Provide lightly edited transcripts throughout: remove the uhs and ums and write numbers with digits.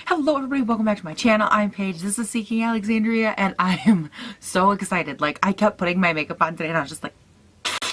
Hello everybody, welcome back to my channel. I'm Paige, this is Seeking Alexandria, and I am so excited. Like, I kept putting my makeup on today and I was just like,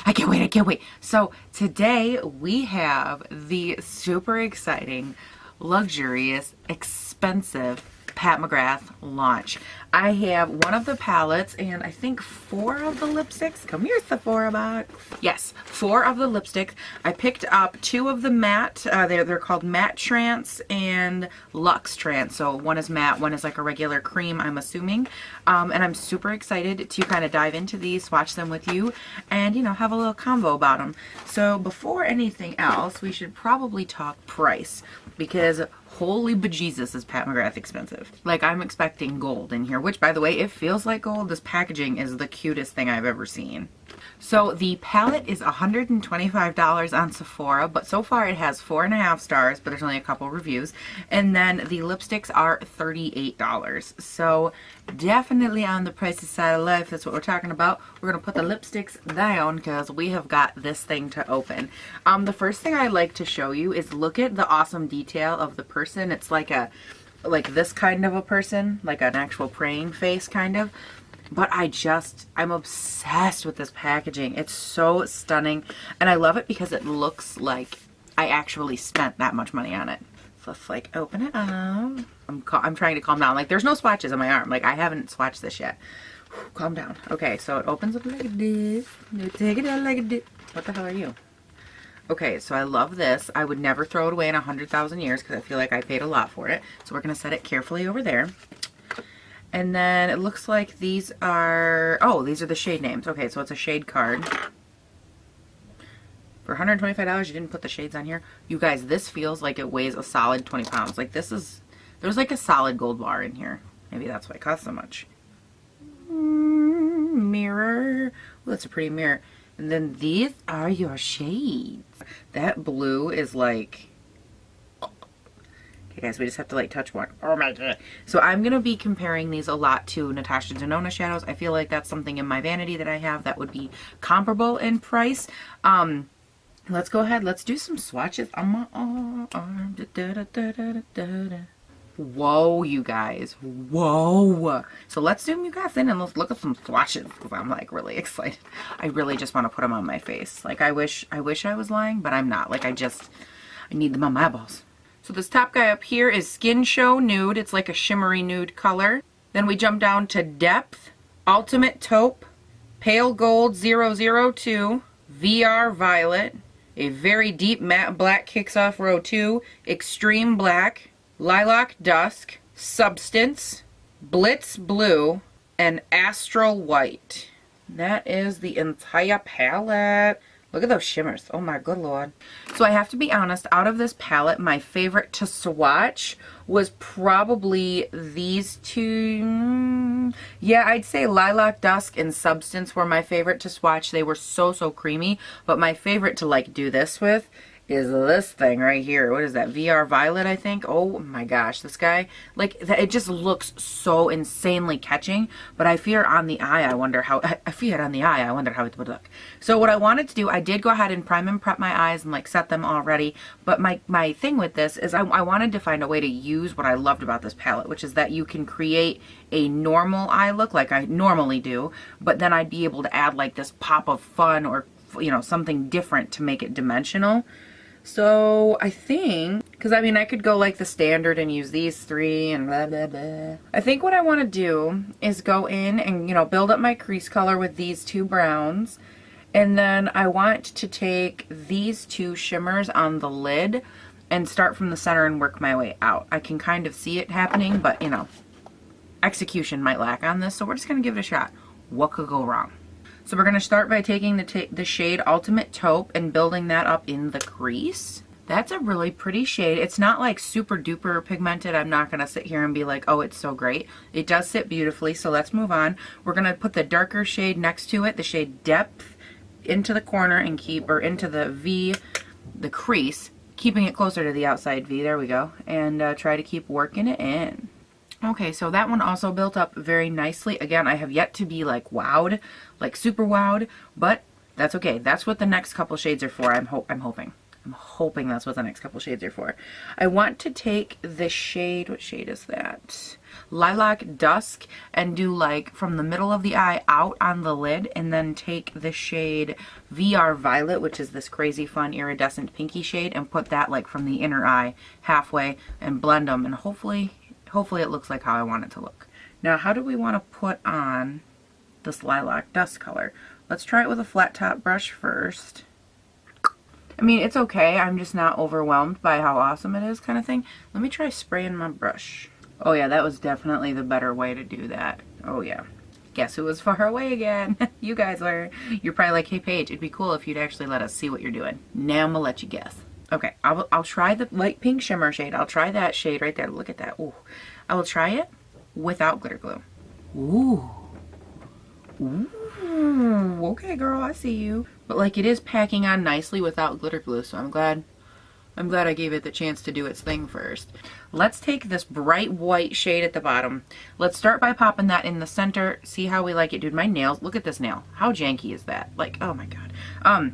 I can't wait. So today we have the super exciting, luxurious, expensive Pat McGrath launch. I have one of the palettes and I think 4 of the lipsticks. Come here, Sephora box. Yes, 4 of the lipsticks. I picked up 2 of the matte. They're called MatteTrance and LuxeTrance. So one is matte, one is like a regular cream, I'm assuming. And I'm super excited to kind of dive into these, swatch them with you, and, you know, have a little combo about them. So before anything else, we should probably talk price, because holy bejesus is Pat McGrath expensive. Like, I'm expecting gold in here, which, by the way, it feels like gold. This packaging is the cutest thing I've ever seen. So the palette is $125 on Sephora, but so far it has 4.5 stars, but there's only a couple reviews. And then the lipsticks are $38. So definitely on the pricey side of life. That's what we're talking about. We're going to put the lipsticks down because we have got this thing to open. The first thing I like to show you is look at the awesome detail of the person. It's like this kind of a person, like an actual praying face kind of. But I'm obsessed with this packaging. It's so stunning. And I love it because it looks like I actually spent that much money on it. So let's like open it up. I'm trying to calm down. Like, there's no swatches on my arm. Like, I haven't swatched this yet. Whew, calm down. Okay, so it opens up like this. You take it out like this. What the hell are you? Okay, so I love this. I would never throw it away in 100,000 years because I feel like I paid a lot for it. So we're going to set it carefully over there. And then it looks like these are, oh, these are the shade names. Okay, so it's a shade card. For $125, you didn't put the shades on here. You guys, this feels like it weighs a solid 20 pounds. Like, this is, there's like a solid gold bar in here. Maybe that's why it costs so much. Mirror. Oh, that's a pretty mirror. And then these are your shades. That blue is like, okay guys, we just have to like touch one. Oh my god. So I'm going to be comparing these a lot to Natasha Denona shadows. I feel like that's something in my vanity that I have that would be comparable in price. Let's go ahead. Let's do some swatches on my arm. Whoa, you guys. Whoa. So let's zoom you guys in and let's look at some swatches because I'm like really excited. I really just want to put them on my face. Like, I wish I was lying, but I'm not. Like, I need them on my eyeballs. So this top guy up here is Skin Show Nude. It's like a shimmery nude color. Then we jump down to Depth, Ultimate Taupe, Pale Gold 002, VR Violet, a very deep matte black kicks off row 2, Extreme Black, Lilac Dusk, Substance, Blitz Blue, and Astral White. That is the entire palette. Look at those shimmers. Oh my good lord. So I have to be honest, out of this palette, my favorite to swatch was probably these two. Yeah, I'd say Lilac Dusk and Substance were my favorite to swatch. They were so creamy. But my favorite to like do this with is this thing right here. What is that? VR Violet, I think. Oh my gosh, this guy, like, it just looks so insanely catching. But I fear on the eye, I wonder how it would look. So what I wanted to do, I did go ahead and prime and prep my eyes and like set them already. But my thing with this is I wanted to find a way to use what I loved about this palette, which is that you can create a normal eye look like I normally do, but then I'd be able to add like this pop of fun or, you know, something different to make it dimensional. So I think, because I mean I could go like the standard and use these 3 and blah blah blah. I think what I want to do is go in and, you know, build up my crease color with these 2 browns. And then I want to take these 2 shimmers on the lid and start from the center and work my way out. I can kind of see it happening, but, you know, execution might lack on this. So we're just going to give it a shot. What could go wrong? So we're going to start by taking the shade Ultimate Taupe and building that up in the crease. That's a really pretty shade. It's not like super duper pigmented. I'm not going to sit here and be like, oh, it's so great. It does sit beautifully, so let's move on. We're going to put the darker shade next to it, the shade Depth, into the corner and into the V, the crease, keeping it closer to the outside V. There we go. And try to keep working it in. Okay, so that one also built up very nicely. Again, I have yet to be like wowed, like super wowed, but that's okay. That's what the next couple shades are for, I'm hoping. I'm hoping that's what the next couple shades are for. I want to take the shade, what shade is that? Lilac Dusk, and do like from the middle of the eye out on the lid, and then take the shade VR Violet, which is this crazy fun iridescent pinky shade, and put that like from the inner eye halfway and blend them, and hopefully it looks like how I want it to look. Now, how do we want to put on this Lilac Dusk color? Let's try it with a flat top brush first. I mean, it's okay. I'm just not overwhelmed by how awesome it is kind of thing. Let me try spraying my brush. Oh yeah, that was definitely the better way to do that. Oh yeah. Guess who was far away again? You guys were. You're probably like, hey Paige, it'd be cool if you'd actually let us see what you're doing. Now I'm gonna let you guess. Okay, I'll try the light pink shimmer shade. I'll try that shade right there. Look at that. Ooh. I will try it without glitter glue. Ooh. Ooh. Okay, girl, I see you. But like, it is packing on nicely without glitter glue, so I'm glad I gave it the chance to do its thing first. Let's take this bright white shade at the bottom. Let's start by popping that in the center. See how we like it. Dude, my nails, look at this nail. How janky is that? Like, oh my god.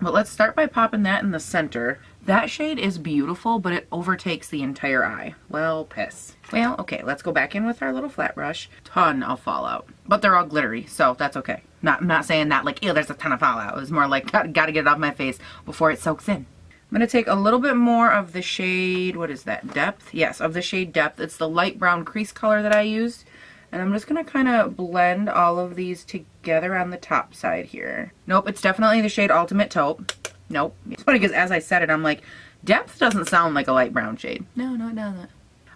But let's start by popping that in the center. That shade is beautiful, but it overtakes the entire eye. Well, piss. Well, okay, let's go back in with our little flat brush. Ton of fallout. But they're all glittery, so that's okay. I'm not saying that like, ew, there's a ton of fallout. It was more like, gotta get it off my face before it soaks in. I'm going to take a little bit more of the shade, what is that, Depth? Yes, of the shade Depth. It's the light brown crease color that I used. And I'm just going to kind of blend all of these together on the top side here. Nope, it's definitely the shade Ultimate Taupe. Nope. It's funny because as I said it, I'm like, Depth doesn't sound like a light brown shade. No, it doesn't.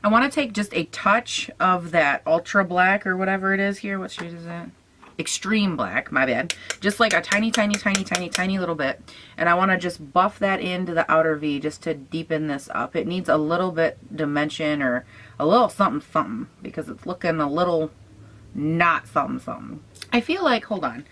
I want to take just a touch of that Ultra Black or whatever it is here. What shade is that? Extreme Black, my bad. Just like a tiny little bit. And I want to just buff that into the outer V just to deepen this up. It needs a little bit dimension or a little something because it's looking a little not something. I feel like, hold on.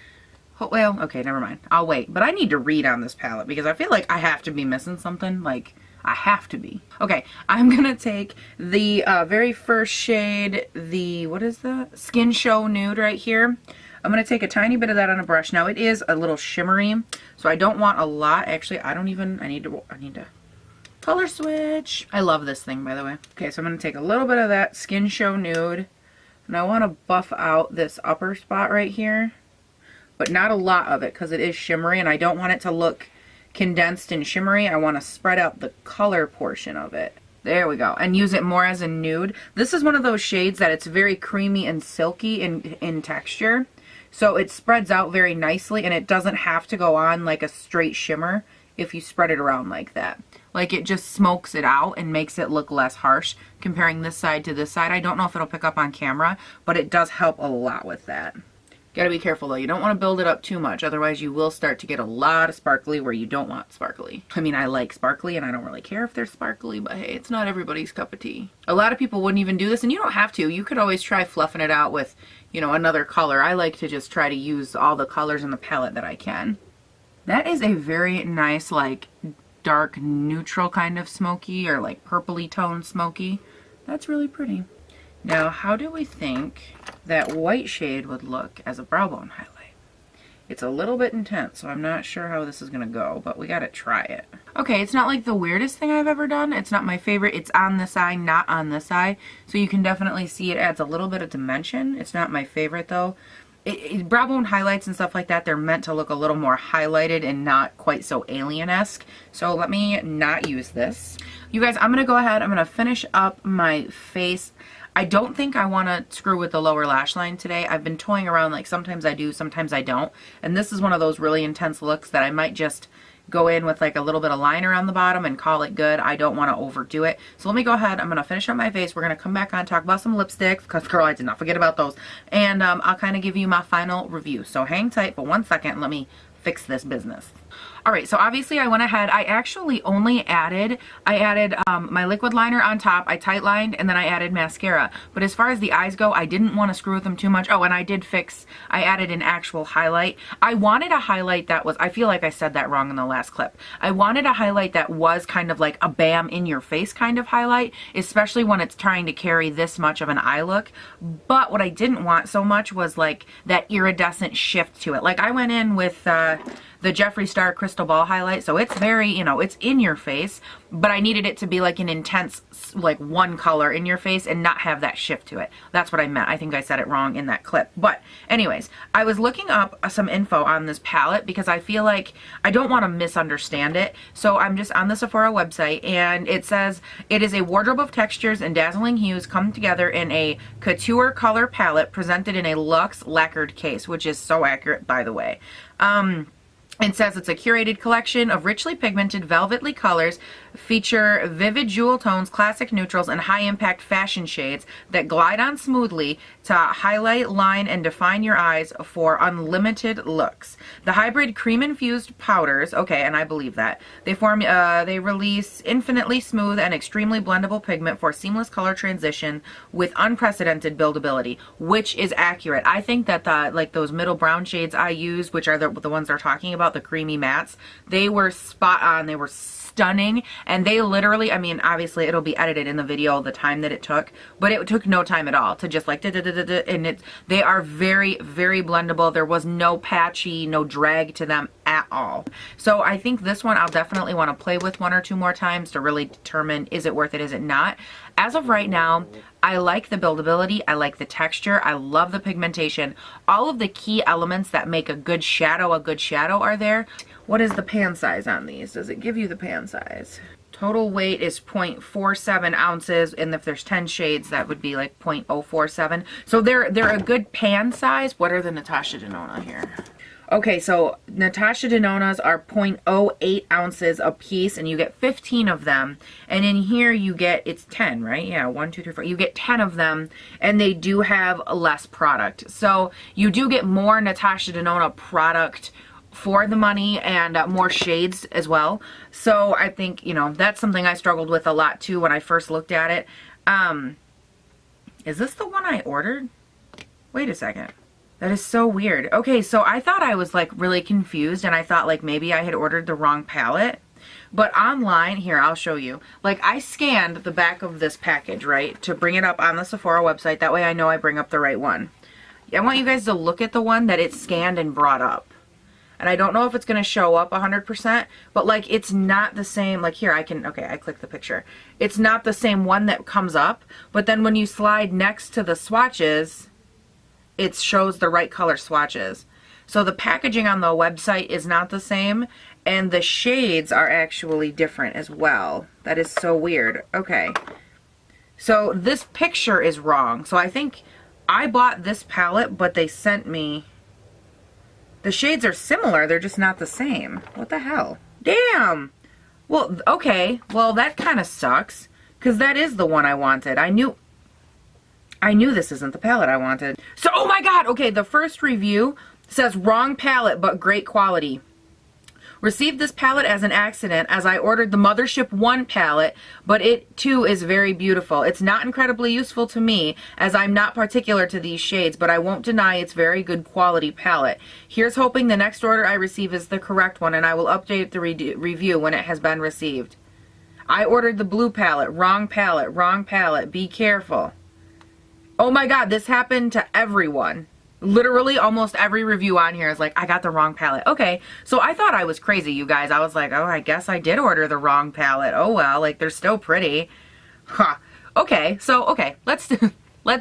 Well, okay, never mind. I'll wait. But I need to read on this palette because I feel like I have to be missing something. Like, I have to be. Okay, I'm going to take the very first shade, the, what is that? Skin Show Nude right here. I'm going to take a tiny bit of that on a brush. Now, it is a little shimmery, so I don't want a lot. Actually, I need to color switch. I love this thing, by the way. Okay, so I'm going to take a little bit of that Skin Show Nude, and I want to buff out this upper spot right here, but not a lot of it because it is shimmery, and I don't want it to look condensed and shimmery. I want to spread out the color portion of it. There we go. And use it more as a nude. This is one of those shades that it's very creamy and silky in texture. So it spreads out very nicely and it doesn't have to go on like a straight shimmer if you spread it around like that. Like, it just smokes it out and makes it look less harsh comparing this side to this side. I don't know if it'll pick up on camera, but it does help a lot with that. Gotta be careful though. You don't want to build it up too much, otherwise you will start to get a lot of sparkly where you don't want sparkly. I mean, I like sparkly and I don't really care if they're sparkly, but hey, it's not everybody's cup of tea. A lot of people wouldn't even do this, and you don't have to. You could always try fluffing it out with, you know, another color. I like to just try to use all the colors in the palette that I can. That is a very nice, like, dark neutral kind of smoky, or like purpley toned smoky. That's really pretty. Now, how do we think that white shade would look as a brow bone highlight? It's a little bit intense, so I'm not sure how this is going to go, but we got to try it. Okay, it's not like the weirdest thing I've ever done. It's not my favorite. It's on this eye, not on this eye. So you can definitely see it adds a little bit of dimension. It's not my favorite, though. Brow bone highlights and stuff like that, they're meant to look a little more highlighted and not quite so alien-esque. So let me not use this. You guys, I'm going to go ahead. I'm going to finish up my face. I don't think I want to screw with the lower lash line today. I've been toying around, like sometimes I do, sometimes I don't. And this is one of those really intense looks that I might just go in with like a little bit of liner on the bottom and call it good. I don't want to overdo it. So let me go ahead. I'm going to finish up my face. We're going to come back on, talk about some lipsticks, because girl, I did not forget about those. And I'll kind of give you my final review. So hang tight for 1 second and let me fix this business. Alright, so obviously I went ahead, I actually only added, my liquid liner on top, I tight lined, and then I added mascara. But as far as the eyes go, I didn't want to screw with them too much. Oh, and I added an actual highlight. I wanted a highlight that was, I feel like I said that wrong in the last clip. I wanted a highlight that was kind of like a bam in your face kind of highlight, especially when it's trying to carry this much of an eye look. But what I didn't want so much was like that iridescent shift to it. Like I went in with the Jeffree Star Crystal Ball highlight. So it's very, you know, it's in your face, but I needed it to be like an intense, like one color in your face and not have that shift to it. That's what I meant. I think I said it wrong in that clip. But anyways, I was looking up some info on this palette because I feel like I don't want to misunderstand it. So I'm just on the Sephora website, and it says it is a wardrobe of textures and dazzling hues come together in a couture color palette presented in a luxe lacquered case, which is so accurate, by the way. It says it's a curated collection of richly pigmented velvety colors, feature vivid jewel tones, classic neutrals, and high-impact fashion shades that glide on smoothly to highlight, line, and define your eyes for unlimited looks. The hybrid cream-infused powders, okay, and I believe that, they release infinitely smooth and extremely blendable pigment for seamless color transition with unprecedented buildability, which is accurate. I think that like those middle brown shades I use, which are the ones they're talking about, the creamy mattes, they were spot on. They were stunning, and they literally, I mean, obviously it'll be edited in the video the time that it took, but it took no time at all to just like and they are very, very blendable. There was no patchy, no drag to them at all. So I think this one I'll definitely want to play with 1 or 2 more times to really determine, is it worth it, is it not? As of right now, I like the buildability, I like the texture, I love the pigmentation. All of the key elements that make a good shadow are there. What is the pan size on these? Does it give you the pan size? Total weight is 0.47 ounces, and if there's 10 shades, that would be like 0.047. So they're a good pan size. What are the Natasha Denona here? Okay, so Natasha Denona's are 0.08 ounces a piece, and you get 15 of them. And in here you get, it's 10, right? Yeah, 1, 2, 3, 4. You get 10 of them, and they do have less product. So you do get more Natasha Denona product for the money, and more shades as well. So I think, you know, that's something I struggled with a lot too when I first looked at it. Is this the one I ordered? Wait a second. That is so weird. Okay, so I thought I was like really confused, and I thought like maybe I had ordered the wrong palette. But online, here, I'll show you. Like, I scanned the back of this package, right, to bring it up on the Sephora website. That way I know I bring up the right one. I want you guys to look at the one that it scanned and brought up. And I don't know if it's going to show up 100%, but like it's not the same. Like here, okay, I click the picture. It's not the same one that comes up, but then when you slide next to the swatches, it shows the right color swatches. So the packaging on the website is not the same, and the shades are actually different as well. That is so weird. Okay. So this picture is wrong. So I think I bought this palette, but they sent me... The shades are similar, they're just not the same. What the hell? Damn! Well, okay. Well, that kind of sucks, because that is the one I wanted. I knew this isn't the palette I wanted. So, oh my god! Okay, the first review says, wrong palette, but great quality. Received this palette as an accident as I ordered the Mothership 1 palette, but it too is very beautiful. It's not incredibly useful to me as I'm not particular to these shades, but I won't deny it's very good quality palette. Here's hoping the next order I receive is the correct one, and I will update the review when it has been received. I ordered the blue palette. Wrong palette. Wrong palette. Be careful. Oh my god, this happened to everyone. Literally almost every review on here is like, I got the wrong palette. Okay, so I thought I was crazy, you guys. I was like, oh, I guess I did order the wrong palette. Oh well, like they're still pretty. Huh. Okay, so okay, let's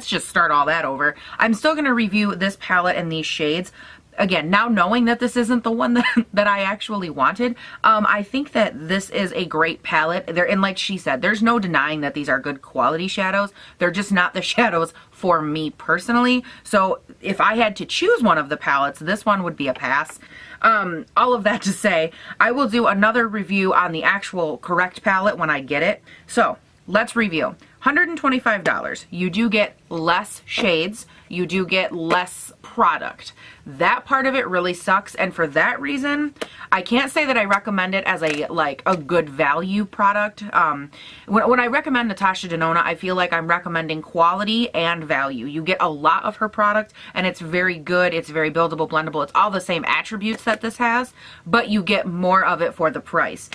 just start all that over. I'm still gonna review this palette and these shades. Again, now knowing that this isn't the one that I actually wanted, I think that this is a great palette. And like she said, there's no denying that these are good quality shadows. They're just not the shadows for me personally. So if I had to choose one of the palettes, this one would be a pass. All of that to say, I will do another review on the actual correct palette when I get it. So let's review. $125. You do get less shades. You do get less product. That part of it really sucks, and for that reason, I can't say that I recommend it as a good value product. When I recommend Natasha Denona, I feel like I'm recommending quality and value. You get a lot of her product, and it's very good. It's very buildable, blendable. It's all the same attributes that this has, but you get more of it for the price.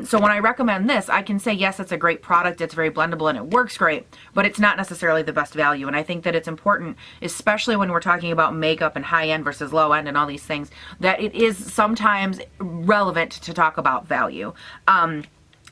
So when I recommend this, I can say, yes, it's a great product. It's very blendable, and it works great, but it's not necessarily the best value value. And I think that it's important, especially when we're talking about makeup and high end versus low end and all these things, that it is sometimes relevant to talk about value.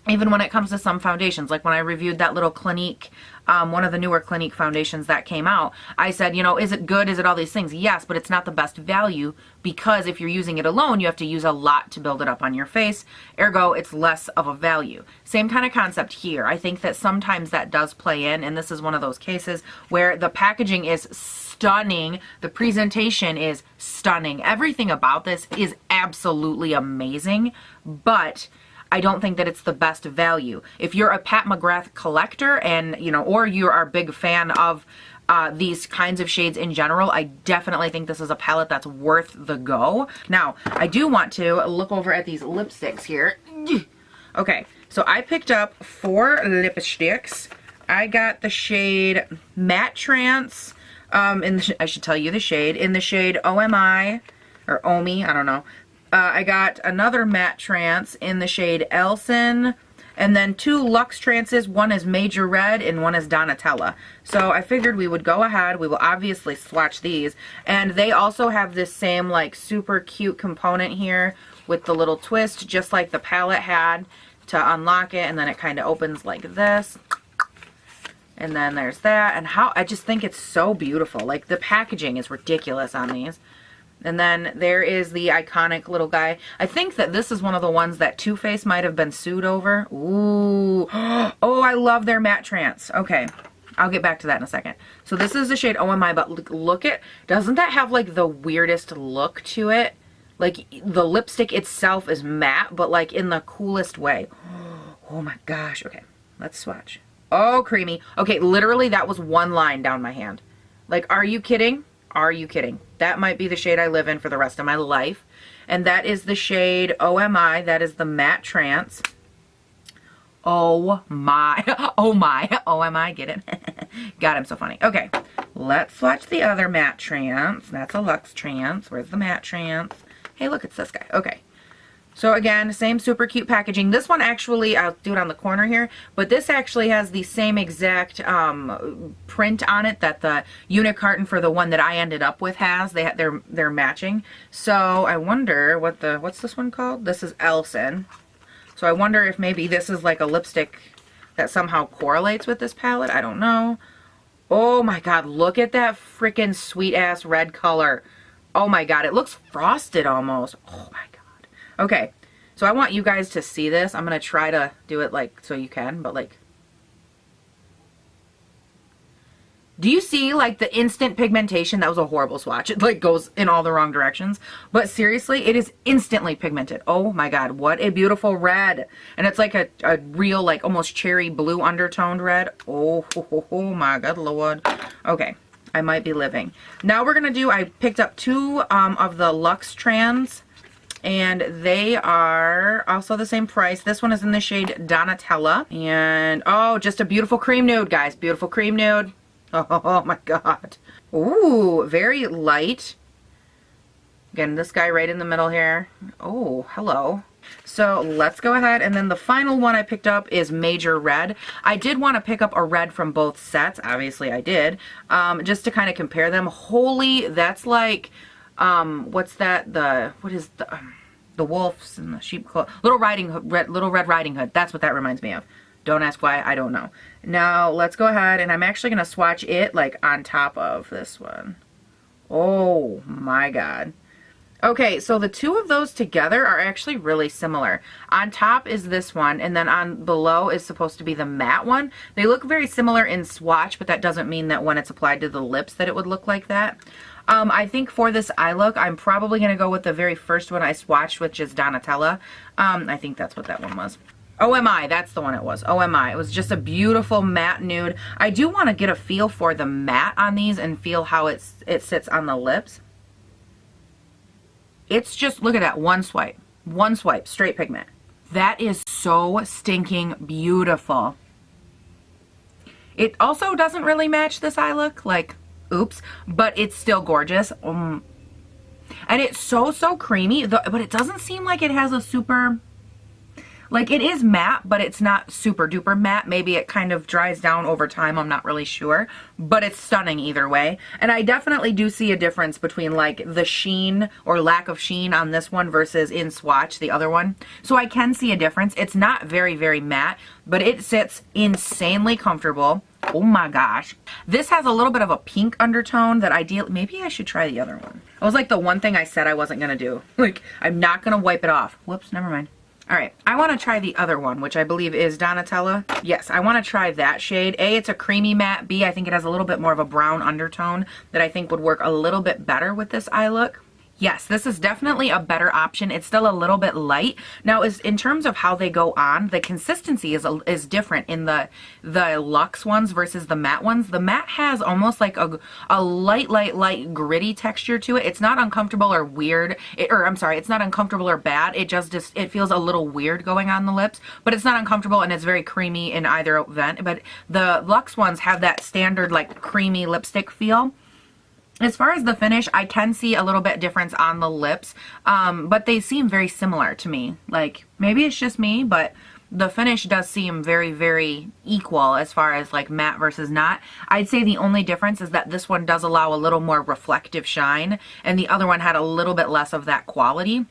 Even when it comes to some foundations, like when I reviewed that little Clinique, one of the newer Clinique foundations that came out, I said, you know, is it good? Is it all these things? Yes, but it's not the best value, because if you're using it alone, you have to use a lot to build it up on your face. Ergo, it's less of a value. Same kind of concept here. I think that sometimes that does play in, and this is one of those cases where the packaging is stunning. The presentation is stunning. Everything about this is absolutely amazing, but I don't think that it's the best value. If you're a Pat McGrath collector and, you know, or you are a big fan of these kinds of shades in general, I definitely think this is a palette that's worth the go. Now, I do want to look over at these lipsticks here. Okay, so I picked up 4 lipsticks. I got the shade MatteTrance, I should tell you the shade, in the shade OMI, or OMI, I don't know. I got another MatteTrance in the shade Elson, and then 2 LuxeTrances. One is Major Red and one is Donatella. So I figured we would go ahead. We will obviously swatch these. And they also have this same like super cute component here with the little twist, just like the palette had, to unlock it. And then it kind of opens like this. And then there's that. And how I just think it's so beautiful. Like the packaging is ridiculous on these. And then there is the iconic little guy. I think that this is one of the ones that Too Faced might have been sued over. Ooh. Oh, I love their MatteTrance. Okay. I'll get back to that in a second. So this is the shade OMI, but look at, doesn't that have like the weirdest look to it? Like the lipstick itself is matte, but like in the coolest way. Oh my gosh. Okay. Let's swatch. Oh, creamy. Okay. Literally that was one line down my hand. Like, are you kidding? Are you kidding? That might be the shade I live in for the rest of my life. And that is the shade OMI. That is the MatteTrance. Oh my. Oh my. OMI. Get it? God, I'm so funny. Okay. Let's swatch the other MatteTrance. That's a LuxeTrance. Where's the MatteTrance? Hey, look, it's this guy. Okay. So again, same super cute packaging. This one actually, I'll do it on the corner here, but this actually has the same exact print on it that the unit carton for the one that I ended up with has. They're matching. So I wonder what's this one called? This is Elson. So I wonder if maybe this is like a lipstick that somehow correlates with this palette. I don't know. Oh my God, look at that freaking sweet ass red color. Oh my God, it looks frosted almost. Oh my God. Okay, so I want you guys to see this. I'm going to try to do it like so you can, but like, do you see like the instant pigmentation? That was a horrible swatch. It like goes in all the wrong directions, but seriously, it is instantly pigmented. Oh my God, what a beautiful red. And it's like a real like almost cherry blue undertoned red. Oh my God, Lord. Okay, I might be living. Now we're going to do, I picked up 2 of the LuxeTrance. And they are also the same price. This one is in the shade Donatella. And, oh, just a beautiful cream nude, guys. Beautiful cream nude. Oh, my God. Ooh, very light. Again, this guy right in the middle here. Oh, hello. So let's go ahead. And then the final one I picked up is Major Red. I did want to pick up a red from both sets. Obviously, I did. Just to kind of compare them. Holy, that's like... what's that? What is the wolves and the sheep clothes? Little Red Riding Hood. That's what that reminds me of. Don't ask why. I don't know. Now let's go ahead and I'm actually gonna swatch it like on top of this one. Oh my God. Okay, so the 2 of those together are actually really similar. On top is this one, and then on below is supposed to be the matte one. They look very similar in swatch, but that doesn't mean that when it's applied to the lips that it would look like that. I think for this eye look, I'm probably going to go with the very first one I swatched, which is Donatella. I think that's what that one was. OMI, that's the one it was. OMI. It was just a beautiful matte nude. I do want to get a feel for the matte on these and feel how it sits on the lips. It's just, look at that, one swipe, straight pigment. That is so stinking beautiful. It also doesn't really match this eye look, like, oops, but it's still gorgeous. And it's so creamy, but it doesn't seem like it has a super, Like, it is matte, but it's not super duper matte. Maybe it kind of dries down over time. I'm not really sure, but it's stunning either way. And I definitely do see a difference between like the sheen or lack of sheen on this one versus in Swatch, the other one. So I can see a difference. It's not very, very matte, but it sits insanely comfortable. Oh my gosh. This has a little bit of a pink undertone that ideally, maybe I should try the other one. It was like the one thing I said I wasn't going to do. Like, I'm not going to wipe it off. Whoops, never mind. All right, I want to try the other one, which I believe is Donatella. Yes, I want to try that shade. A, it's a creamy matte. B, I think it has a little bit more of a brown undertone that I think would work a little bit better with this eye look. Yes, this is definitely a better option. It's still a little bit light. Now, in terms of how they go on, the consistency is different in the luxe ones versus the matte ones. The matte has almost like a light, gritty texture to it. It's not uncomfortable or weird, it's not uncomfortable or bad. It it feels a little weird going on the lips, but it's not uncomfortable and it's very creamy in either event. But the luxe ones have that standard like creamy lipstick feel. As far as the finish, I can see a little bit difference on the lips, but they seem very similar to me. Like, maybe it's just me, but the finish does seem very, very equal as far as like matte versus not. I'd say the only difference is that this one does allow a little more reflective shine, and the other one had a little bit less of that quality.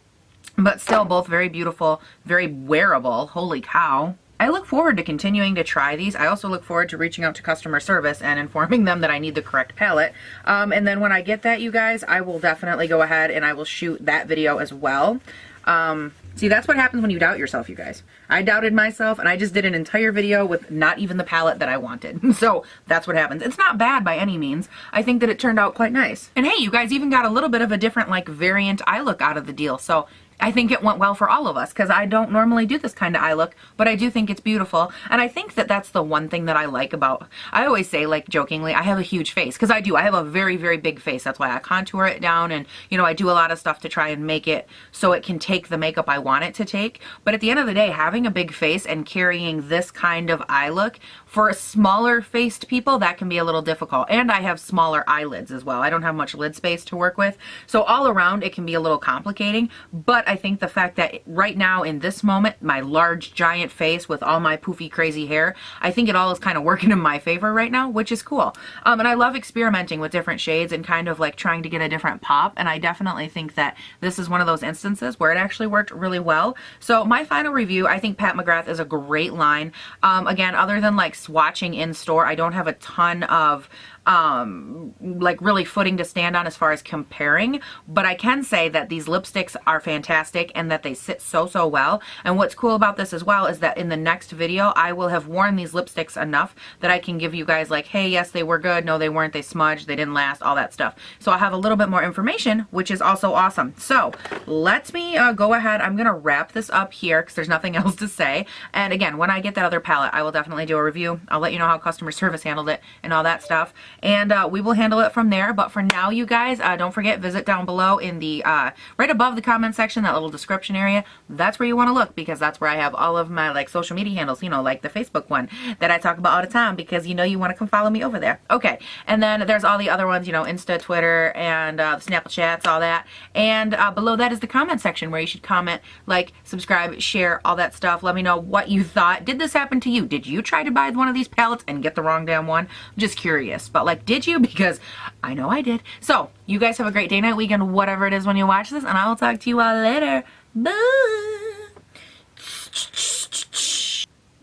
But still both very beautiful, very wearable. Holy cow. I look forward to continuing to try these. I also look forward to reaching out to customer service and informing them that I need the correct palette. And then when I get that, you guys, I will definitely go ahead and I will shoot that video as well. See, that's what happens when you doubt yourself, you guys. I doubted myself and I just did an entire video with not even the palette that I wanted. So that's what happens. It's not bad by any means. I think that it turned out quite nice. And hey, you guys even got a little bit of a different like variant eye look out of the deal. So I think it went well for all of us because I don't normally do this kind of eye look, but I do think it's beautiful. And I think that that's the one thing that I like about, I always say like jokingly, I have a huge face because I do. I have a very, very big face. That's why I contour it down and, you know, I do a lot of stuff to try and make it so it can take the makeup I want it to take. But at the end of the day, having a big face and carrying this kind of eye look for smaller faced people, that can be a little difficult. And I have smaller eyelids as well. I don't have much lid space to work with. So all around it can be a little complicating, but I think the fact that right now in this moment, my large giant face with all my poofy crazy hair, I think it all is kind of working in my favor right now, which is cool. And I love experimenting with different shades and kind of like trying to get a different pop. And I definitely think that this is one of those instances where it actually worked really well. So my final review, I think Pat McGrath is a great line. Again, other than like swatching in store, I don't have a ton of like really footing to stand on as far as comparing, but I can say that these lipsticks are fantastic and that they sit so well. And what's cool about this as well is that in the next video I will have worn these lipsticks enough that I can give you guys like, hey, yes, they were good, no, they weren't, they smudged, they didn't last, all that stuff. So I'll have a little bit more information, which is also awesome. So let me go ahead. I'm gonna wrap this up here because there's nothing else to say. And again, when I get that other palette, I will definitely do a review. I'll let you know how customer service handled it and all that stuff. And we will handle it from there. But for now, you guys, don't forget, visit down below in the, right above the comment section, that little description area. That's where you want to look because that's where I have all of my like social media handles, you know, like the Facebook one that I talk about all the time because you know you want to come follow me over there. Okay. And then there's all the other ones, you know, Insta, Twitter, and Snapchats, all that. And below that is the comment section where you should comment, like, subscribe, share, all that stuff. Let me know what you thought. Did this happen to you? Did you try to buy one of these palettes and get the wrong damn one? I'm just curious. But like, did you? Because I know I did. So you guys have a great day, night, weekend, whatever it is when you watch this, and I will talk to you all later. Bye.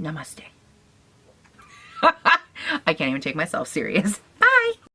Namaste. I can't even take myself serious.